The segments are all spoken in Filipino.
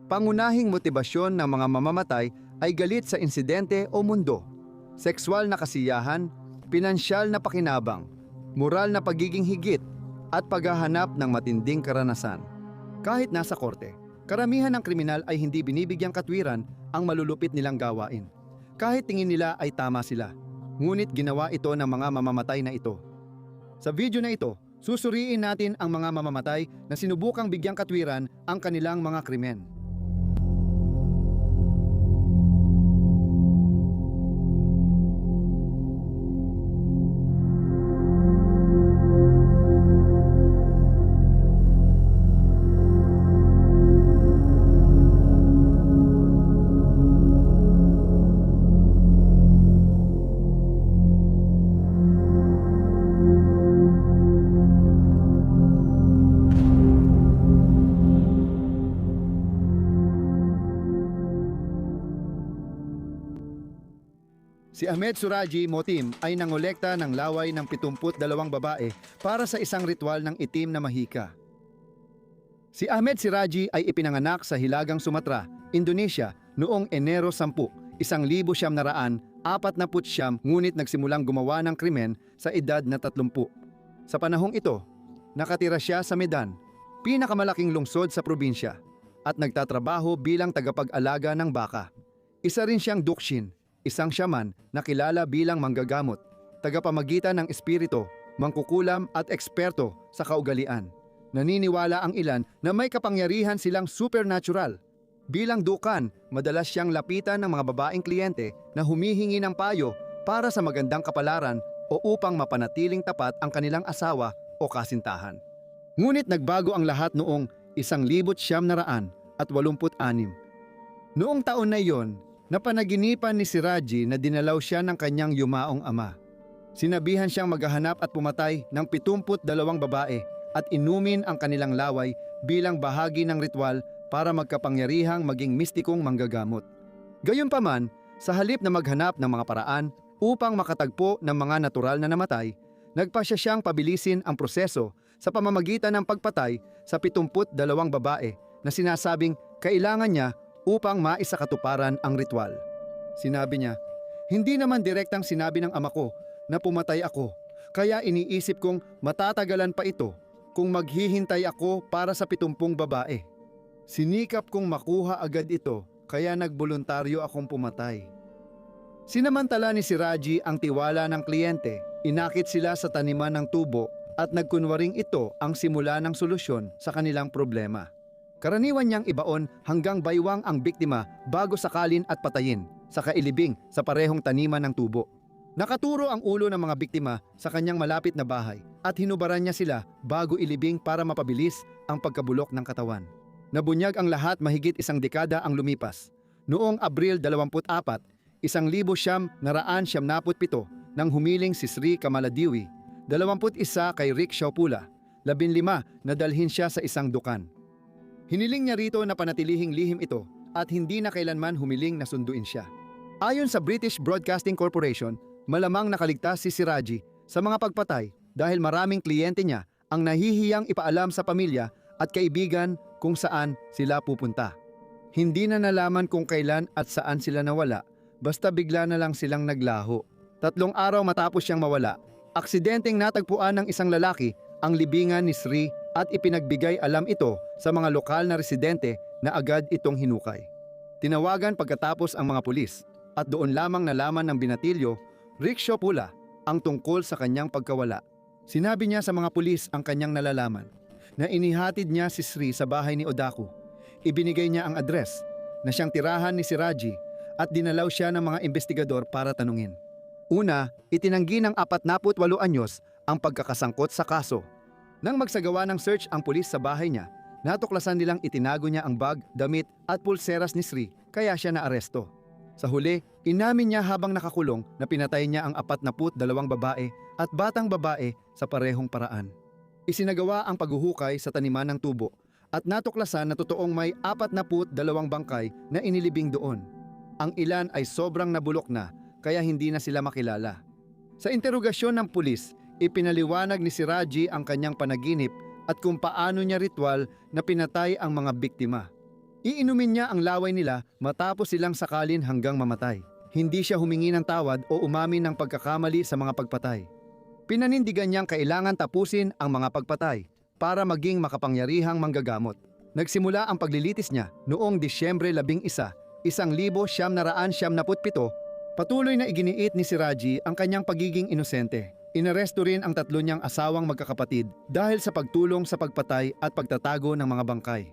Pangunahing motibasyon ng mga mamamatay ay galit sa insidente o mundo, sexual na kasiyahan, pinansyal na pakinabang, moral na pagiging higit, at paghahanap ng matinding karanasan. Kahit nasa korte, karamihan ng kriminal ay hindi binibigyang katwiran ang malulupit nilang gawain. Kahit tingin nila ay tama sila, ngunit ginawa ito ng mga mamamatay na ito. Sa video na ito, susuriin natin ang mga mamamatay na sinubukang bigyang katwiran ang kanilang mga krimen. Si Ahmed Suraji Motim ay nangolekta ng laway ng 72 babae para sa isang ritual ng itim na mahika. Si Ahmed Siraji ay ipinanganak sa Hilagang Sumatra, Indonesia noong Enero 10, 1949, ngunit nagsimulang gumawa ng krimen sa edad na 30. Sa panahong ito, nakatira siya sa Medan, pinakamalaking lungsod sa probinsya, at nagtatrabaho bilang tagapag-alaga ng baka. Isa rin siyang dukshin, isang shaman na kilala bilang manggagamot, tagapamagitan ng espiritu, mangkukulam at eksperto sa kaugalian. Naniniwala ang ilan na may kapangyarihan silang supernatural. Bilang dukan, madalas siyang lapitan ng mga babaeng kliyente na humihingi ng payo para sa magandang kapalaran o upang mapanatiling tapat ang kanilang asawa o kasintahan. Ngunit nagbago ang lahat noong 1986. Noong taon na iyon, napanaginipan ni Siraji na dinalaw siya ng kanyang yumaong ama. Sinabihan siyang maghahanap at pumatay ng 72 babae at inumin ang kanilang laway bilang bahagi ng ritual para magkapangyarihang maging mistikong manggagamot. Gayunpaman, sa halip na maghanap ng mga paraan upang makatagpo ng mga natural na namatay, nagpasya siyang pabilisin ang proseso sa pamamagitan ng pagpatay sa 72 babae na sinasabing kailangan niya upang maisakatuparan ang ritual. Sinabi niya, "Hindi naman direktang sinabi ng ama ko na pumatay ako, kaya iniisip kong matatagalan pa ito kung maghihintay ako para sa 70 babae. Sinikap kong makuha agad ito, kaya nagboluntaryo akong pumatay." Sinamantala ni Siraji ang tiwala ng kliyente, inakit sila sa taniman ng tubo at nagkunwaring ito ang simula ng solusyon sa kanilang problema. Karaniwan niyang ibaon hanggang baywang ang biktima bago sakalin at patayin sa kailibing sa parehong taniman ng tubo. Nakaturo ang ulo ng mga biktima sa kanyang malapit na bahay at hinubaran niya sila bago ilibing para mapabilis ang pagkabulok ng katawan. Nabunyag ang lahat mahigit isang dekada ang lumipas. Noong Abril 24, 1977 nang humiling si Sri Kamaladewi, 21 kay Rickshaw Pula, 15 na dalhin siya sa isang dukan. Hiniling niya rito na panatilihing lihim ito at hindi na kailanman humiling na sunduin siya. Ayon sa British Broadcasting Corporation, malamang nakaligtas si Siraji sa mga pagpatay dahil maraming kliyente niya ang nahihiyang ipaalam sa pamilya at kaibigan kung saan sila pupunta. Hindi na nalaman kung kailan at saan sila nawala, basta bigla na lang silang naglaho. 3 araw matapos siyang mawala, aksidenteng natagpuan ng isang lalaki ang libingan ni Sri at ipinagbigay alam ito sa mga lokal na residente na agad itong hinukay. Tinawagan pagkatapos ang mga pulis at doon lamang nalaman ng binatilyo, Rickshaw Pula, ang tungkol sa kanyang pagkawala. Sinabi niya sa mga pulis ang kanyang nalalaman, na inihatid niya si Sri sa bahay ni Odaku. Ibinigay niya ang address na siyang tirahan ni Siraji at dinalaw siya ng mga investigador para tanungin. Una, itinanggi ng 48 anyos ang pagkakasangkot sa kaso. Nang magsagawa ng search ang pulis sa bahay niya, natuklasan nilang itinago niya ang bag, damit at pulseras ni Sri, kaya siya naaresto. Sa huli, inamin niya habang nakakulong na pinatay niya ang 42 babae at batang babae sa parehong paraan. Isinagawa ang paghuhukay sa taniman ng tubo at natuklasan na totoong may 42 bangkay na inilibing doon. Ang ilan ay sobrang nabulok na kaya hindi na sila makilala. Sa interogasyon ng pulis, ipinaliwanag ni Siraji ang kanyang panaginip at kung paano niya ritual na pinatay ang mga biktima. Iinumin niya ang laway nila matapos silang sakalin hanggang mamatay. Hindi siya humingi ng tawad o umamin ng pagkakamali sa mga pagpatay. Pinanindigan niyang kailangan tapusin ang mga pagpatay para maging makapangyarihang manggagamot. Nagsimula ang paglilitis niya noong Disyembre 11, 1977. Patuloy na iginiit ni Siraji ang kanyang pagiging inosente. Inaresto rin ang 3 niyang asawang magkakapatid dahil sa pagtulong sa pagpatay at pagtatago ng mga bangkay.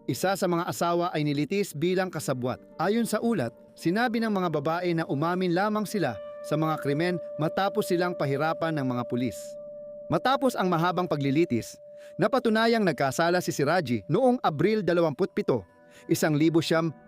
Isa sa mga asawa ay nilitis bilang kasabwat. Ayon sa ulat, sinabi ng mga babae na umamin lamang sila sa mga krimen matapos silang pahirapan ng mga pulis. Matapos ang mahabang paglilitis, napatunayang nagkasala si Siraji noong Abril 27, 1978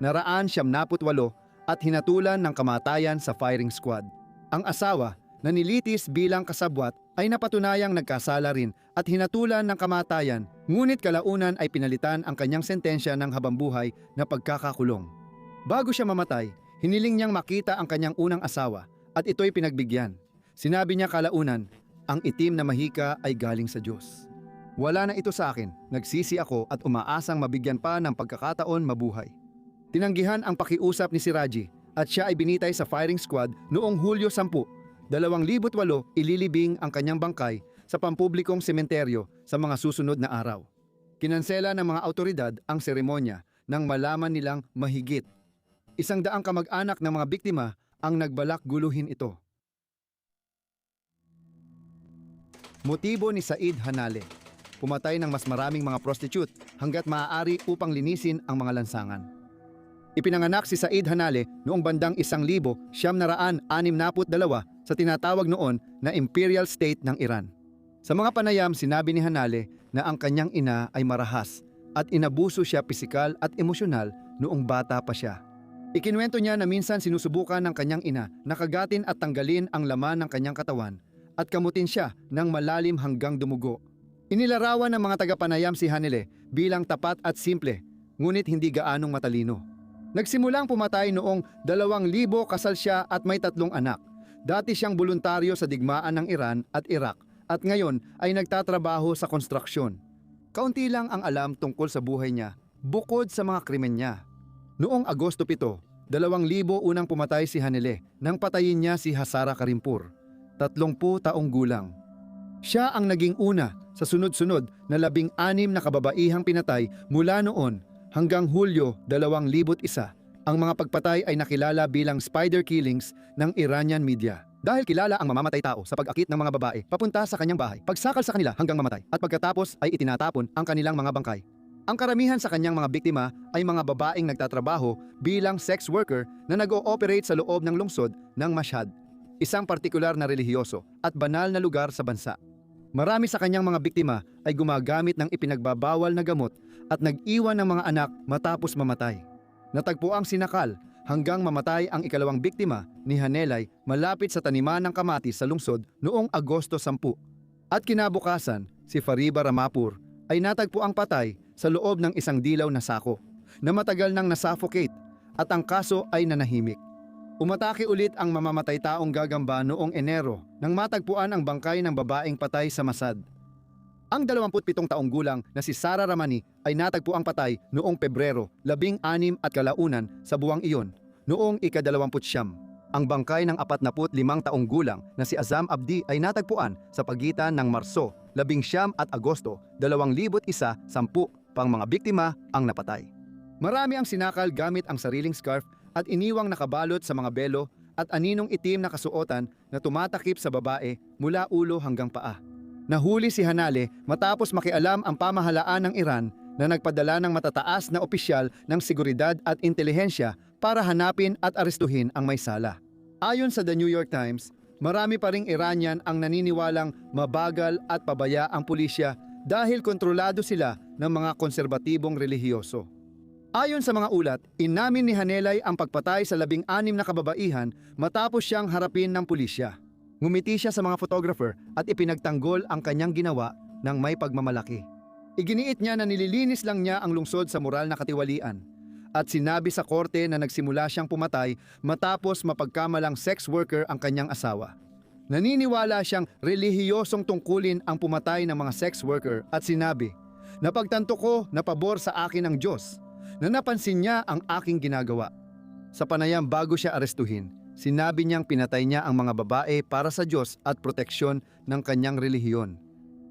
at hinatulan ng kamatayan sa firing squad. Ang asawa na nilitis bilang kasabwat ay napatunayang nagkasala rin at hinatulan ng kamatayan, ngunit kalaunan ay pinalitan ang kanyang sentensya ng habambuhay na pagkakakulong. Bago siya mamatay, hiniling niyang makita ang kanyang unang asawa at ito'y pinagbigyan. Sinabi niya kalaunan, ang itim na mahika ay galing sa Diyos. Wala na ito sa akin, nagsisi ako at umaasang mabigyan pa ng pagkakataon mabuhay. Tinanggihan ang pakiusap ni Siraji at siya ay binitay sa firing squad noong Hulyo 10, 2008. Ililibing ang kanyang bangkay sa pampublikong sementeryo sa mga susunod na araw. Kinansela ng mga autoridad ang seremonya nang malaman nilang mahigit 100 kamag-anak ng mga biktima ang nagbalak guluhin ito. Motibo ni Said Hanale: pumatay ng mas maraming mga prostitute hanggat maaari upang linisin ang mga lansangan. Ipinanganak si Said Hanale noong bandang 1962 sa tinatawag noon na Imperial State ng Iran. Sa mga panayam, sinabi ni Hanale na ang kanyang ina ay marahas at inabuso siya pisikal at emosyonal noong bata pa siya. Ikinuwento niya na minsan sinusubukan ng kanyang ina na kagatin at tanggalin ang laman ng kanyang katawan at kamutin siya ng malalim hanggang dumugo. Inilarawan ng mga tagapanayam si Hanale bilang tapat at simple, ngunit hindi gaanong matalino. Nagsimulang pumatay noong 2000, kasal siya at may 3 anak. Dati siyang voluntaryo sa digmaan ng Iran at Iraq at ngayon ay nagtatrabaho sa konstruksyon. Kaunti lang ang alam tungkol sa buhay niya, bukod sa mga krimen niya. Noong Agosto 7, 2000 unang pumatay si Hanale nang patayin niya si Hazara Karimpur, 30 taong gulang. Siya ang naging una sa sunod-sunod na 16 na kababaihang pinatay mula noon hanggang Hulyo 2001. Ang mga pagpatay ay nakilala bilang spider killings ng Iranian media. Dahil kilala ang mamamatay tao sa pag-akit ng mga babae papunta sa kanyang bahay, pagsakal sa kanila hanggang mamatay, at pagkatapos ay itinatapon ang kanilang mga bangkay. Ang karamihan sa kanyang mga biktima ay mga babaeng nagtatrabaho bilang sex worker na nag-ooperate sa loob ng lungsod ng Mashhad, isang partikular na relihiyoso at banal na lugar sa bansa. Marami sa kanyang mga biktima ay gumagamit ng ipinagbabawal na gamot at nag-iwan ng mga anak matapos mamatay. Natagpuang sinakal hanggang mamatay ang ikalawang biktima ni Hanelay malapit sa taniman ng kamatis sa lungsod noong Agosto 10. At kinabukasan, si Fariba Ramapur ay natagpuang patay sa loob ng isang dilaw na sako na matagal nang nasuffocate at ang kaso ay nanahimik. Umatake ulit ang mamamatay taong gagamba noong Enero nang matagpuan ang bangkay ng babaeng patay sa Masad. Ang 27 taong gulang na si Sara Ramani ay natagpuang patay noong Pebrero 16 at kalaunan sa buwang iyon noong ika-29. Ang bangkay ng 45 taong gulang na si Azam Abdi ay natagpuan sa pagitan ng Marso 19 at Agosto 2001. 10 pang mga biktima ang napatay. Marami ang sinakal gamit ang sariling scarf at iniwang nakabalot sa mga belo at aninong itim na kasuotan na tumatakip sa babae mula ulo hanggang paa. Nahuli si Hanale matapos makialam ang pamahalaan ng Iran na nagpadala ng matataas na opisyal ng seguridad at intelihensya para hanapin at arestuhin ang may sala. Ayon sa The New York Times, marami pa ring Iranian ang naniniwalang mabagal at pabaya ang pulisya dahil kontrolado sila ng mga konserbatibong relihiyoso. Ayon sa mga ulat, inamin ni Hanelay ang pagpatay sa 16 na kababaihan matapos siyang harapin ng pulisya. Ngumiti siya sa mga photographer at ipinagtanggol ang kanyang ginawa ng may pagmamalaki. Iginiit niya na nililinis lang niya ang lungsod sa moral na katiwalian at sinabi sa korte na nagsimula siyang pumatay matapos mapagkamalang sex worker ang kanyang asawa. Naniniwala siyang relihiyosong tungkulin ang pumatay ng mga sex worker at sinabi, "Napagtanto ko na pabor sa akin ang Diyos. na napansin niya ang aking ginagawa. Sa panayam bago siya arestuhin, sinabi niyang pinatay niya ang mga babae para sa Diyos at proteksyon ng kanyang relihiyon.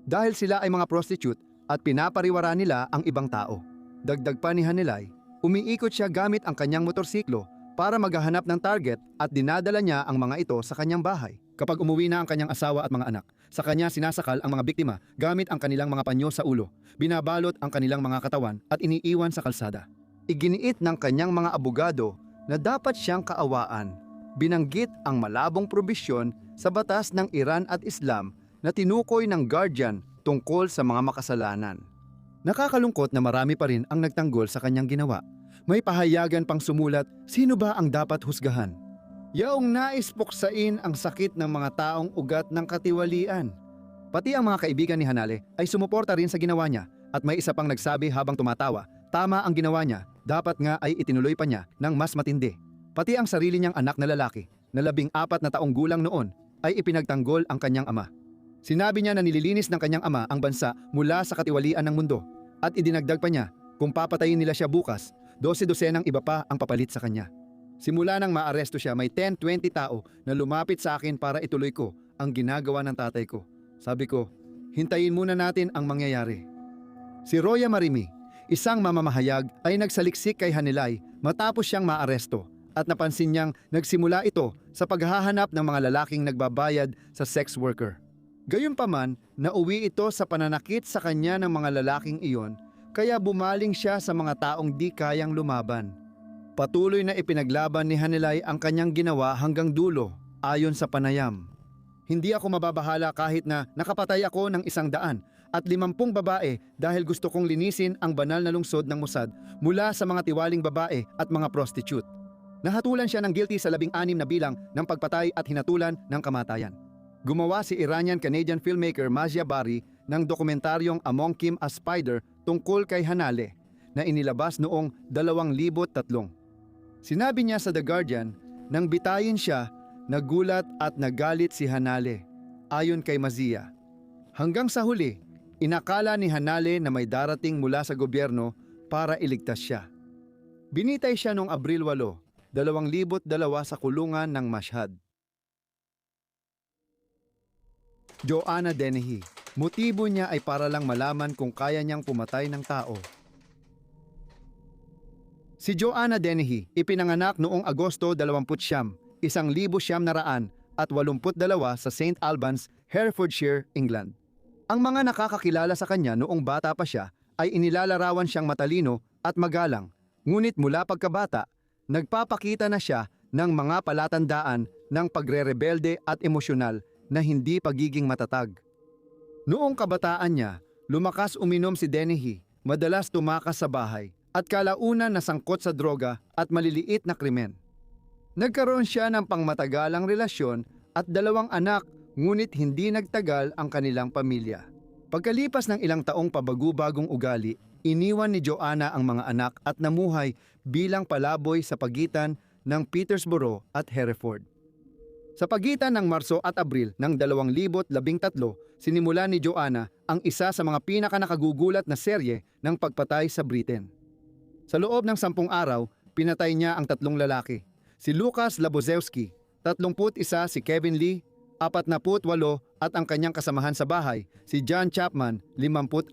Dahil sila ay mga prostitute at pinapariwara nila ang ibang tao. Dagdag pa ni Hanilay, umiikot siya gamit ang kanyang motorsiklo para maghahanap ng target at dinadala niya ang mga ito sa kanyang bahay. Kapag umuwi na ang kanyang asawa at mga anak, sa kanya sinasakal ang mga biktima gamit ang kanilang mga panyo sa ulo, binabalot ang kanilang mga katawan at iniiwan sa kalsada. Iginiit ng kanyang mga abogado na dapat siyang kaawaan. Binanggit ang malabong probisyon sa batas ng Iran at Islam na tinukoy ng Guardian tungkol sa mga makasalanan. Nakakalungkot na marami pa rin ang nagtanggol sa kanyang ginawa. May pahayagan pang sumulat, sino ba ang dapat husgahan? Yaong nais puksain ang sakit ng mga taong ugat ng katiwalian. Pati ang mga kaibigan ni Hanale ay sumuporta rin sa ginawa niya at may isa pang nagsabi habang tumatawa, tama ang ginawa niya, dapat nga ay itinuloy pa niya ng mas matindi. Pati ang sarili niyang anak na lalaki na 14 na taong gulang noon ay ipinagtanggol ang kanyang ama. Sinabi niya na nililinis ng kanyang ama ang bansa mula sa katiwalian ng mundo at idinagdag pa niya kung papatayin nila siya bukas, 12-dosenang iba pa ang papalit sa kanya. Simula nang maaresto siya, may 10-20 tao na lumapit sa akin para ituloy ko ang ginagawa ng tatay ko. Sabi ko, hintayin muna natin ang mangyayari. Si Roya Marimi, isang mamamahayag, ay nagsaliksik kay Hanilay matapos siyang maaresto at napansin niyang nagsimula ito sa paghahanap ng mga lalaking nagbabayad sa sex worker. Gayunpaman, nauwi ito sa pananakit sa kanya ng mga lalaking iyon, kaya bumaling siya sa mga taong di kayang lumaban. Patuloy na ipinaglaban ni Hanilay ang kanyang ginawa hanggang dulo, ayon sa panayam. Hindi ako mababahala kahit na nakapatay ako ng 100 at 50 babae dahil gusto kong linisin ang banal na lungsod ng Mossad mula sa mga tiwaling babae at mga prostitute. Nahatulan siya ng guilty sa 16 na bilang ng pagpatay at hinatulan ng kamatayan. Gumawa si Iranian-Canadian filmmaker Mazia Bari ng dokumentaryong Among Kim a Spider tungkol kay Hanale na inilabas noong 2003. Sinabi niya sa The Guardian, nang bitayin siya, nagulat at nagalit si Hanale, ayon kay Mazia. Hanggang sa huli, inakala ni Hanale na may darating mula sa gobyerno para iligtas siya. Binitay siya noong Abril 8, 2002 sa kulungan ng Mashhad. Joanna Dennehy, motibo niya ay para lang malaman kung kaya niyang pumatay ng tao. Si Joanna Dennehy ipinanganak noong Agosto 29, 1982 sa St. Albans, Herefordshire, England. Ang mga nakakakilala sa kanya noong bata pa siya ay inilalarawan siyang matalino at magalang, ngunit mula pagkabata, nagpapakita na siya ng mga palatandaan ng pagre-rebelde at emosyonal na hindi pagiging matatag. Noong kabataan niya, lumakas uminom si Dennehy, madalas tumakas sa bahay, at kalaunan nasangkot sa droga at maliliit na krimen. Nagkaroon siya ng pangmatagalang relasyon at 2 anak, ngunit hindi nagtagal ang kanilang pamilya. Pagkalipas ng ilang taong pabago-bagong ugali, iniwan ni Joanna ang mga anak at namuhay bilang palaboy sa pagitan ng Petersboro at Hereford. Sa pagitan ng Marso at Abril ng 2013, sinimula ni Joanna ang isa sa mga pinakanakagugulat na serye ng pagpatay sa Britain. Sa loob ng 10 araw, pinatay niya ang 3 lalaki. Si Lucas Labozewski, 31, si Kevin Lee, 48 at ang kanyang kasamahan sa bahay, si John Chapman, 56.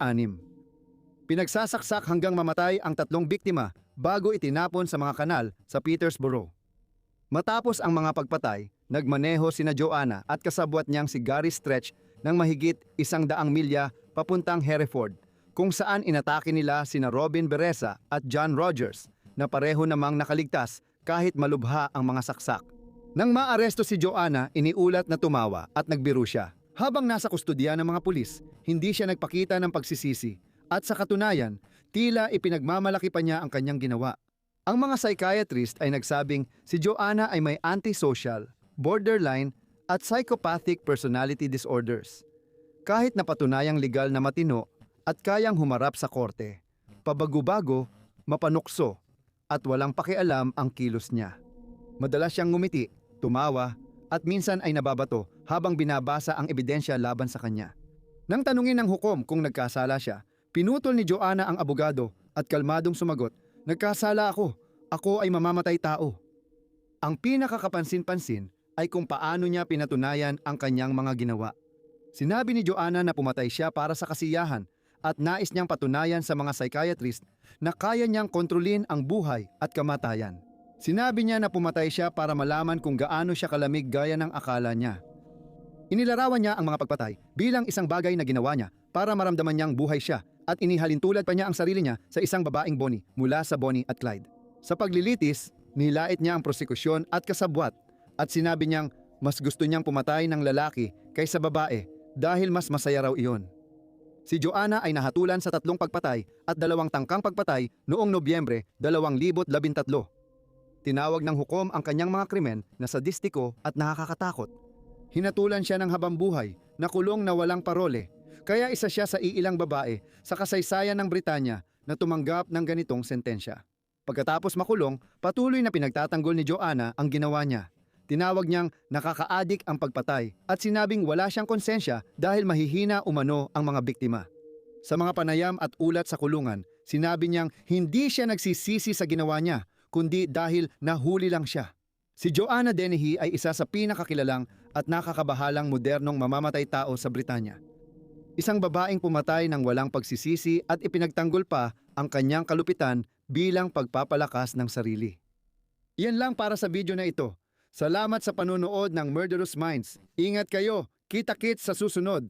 Pinagsasaksak hanggang mamatay ang 3 biktima bago itinapon sa mga kanal sa Petersboro. Matapos ang mga pagpatay, nagmaneho sina Joanna at kasabwat niyang si Gary Stretch ng mahigit 100 milya papuntang Hereford, kung saan inatake nila sina Robin Bereza at John Rogers na pareho namang nakaligtas kahit malubha ang mga saksak. Nang maaresto si Joanna, iniulat na tumawa at nagbiro siya. Habang nasa kustodiya ng mga pulis, hindi siya nagpakita ng pagsisisi at sa katunayan, tila ipinagmamalaki pa niya ang kanyang ginawa. Ang mga psychiatrist ay nagsabing si Joanna ay may antisocial, borderline at psychopathic personality disorders. Kahit napatunayang legal na matino at kayang humarap sa korte, pabago-bago, mapanukso at walang pakialam ang kilos niya. Madalas siyang ngumiti, tumawa at minsan ay nababato habang binabasa ang ebidensya laban sa kanya. Nang tanungin ng hukom kung nagkasala siya, pinutol ni Joanna ang abogado at kalmadong sumagot, Nagkasala ako. Ako ay mamamatay tao. Ang pinakakapansin-pansin ay kung paano niya pinatunayan ang kanyang mga ginawa. Sinabi ni Joanna na pumatay siya para sa kasiyahan at nais niyang patunayan sa mga psychiatrist na kaya niyang kontrolin ang buhay at kamatayan. Sinabi niya na pumatay siya para malaman kung gaano siya kalamig gaya ng akala niya. Inilarawan niya ang mga pagpatay bilang isang bagay na ginawa niya para maramdaman niyang buhay siya at inihalintulad pa niya ang sarili niya sa isang babaeng Bonnie mula sa Bonnie at Clyde. Sa paglilitis, nilait niya ang prosekusyon at kasabwat at sinabi niyang mas gusto niyang pumatay ng lalaki kaysa babae dahil mas masaya raw iyon. Si Joanna ay nahatulan sa 3 pagpatay at 2 tangkang pagpatay noong Nobyembre 2013. Tinawag ng hukom ang kanyang mga krimen na sadistiko at nakakatakot. Hinatulan siya ng habambuhay na kulong na walang parole, kaya isa siya sa iilang babae sa kasaysayan ng Britanya na tumanggap ng ganitong sentensya. Pagkatapos makulong, patuloy na pinagtatanggol ni Joanna ang ginawa niya. Tinawag niyang nakakaadik ang pagpatay at sinabing wala siyang konsensya dahil mahihina umano ang mga biktima. Sa mga panayam at ulat sa kulungan, sinabi niyang hindi siya nagsisisi sa ginawa niya, kundi dahil nahuli lang siya. Si Joanna Dennehy ay isa sa pinakakilalang at nakakabahalang modernong mamamatay tao sa Britanya. Isang babaeng pumatay ng walang pagsisisi at ipinagtanggol pa ang kanyang kalupitan bilang pagpapalakas ng sarili. Iyan lang para sa video na ito. Salamat sa panunood ng Murderous Minds. Ingat kayo. Kita-kits sa susunod.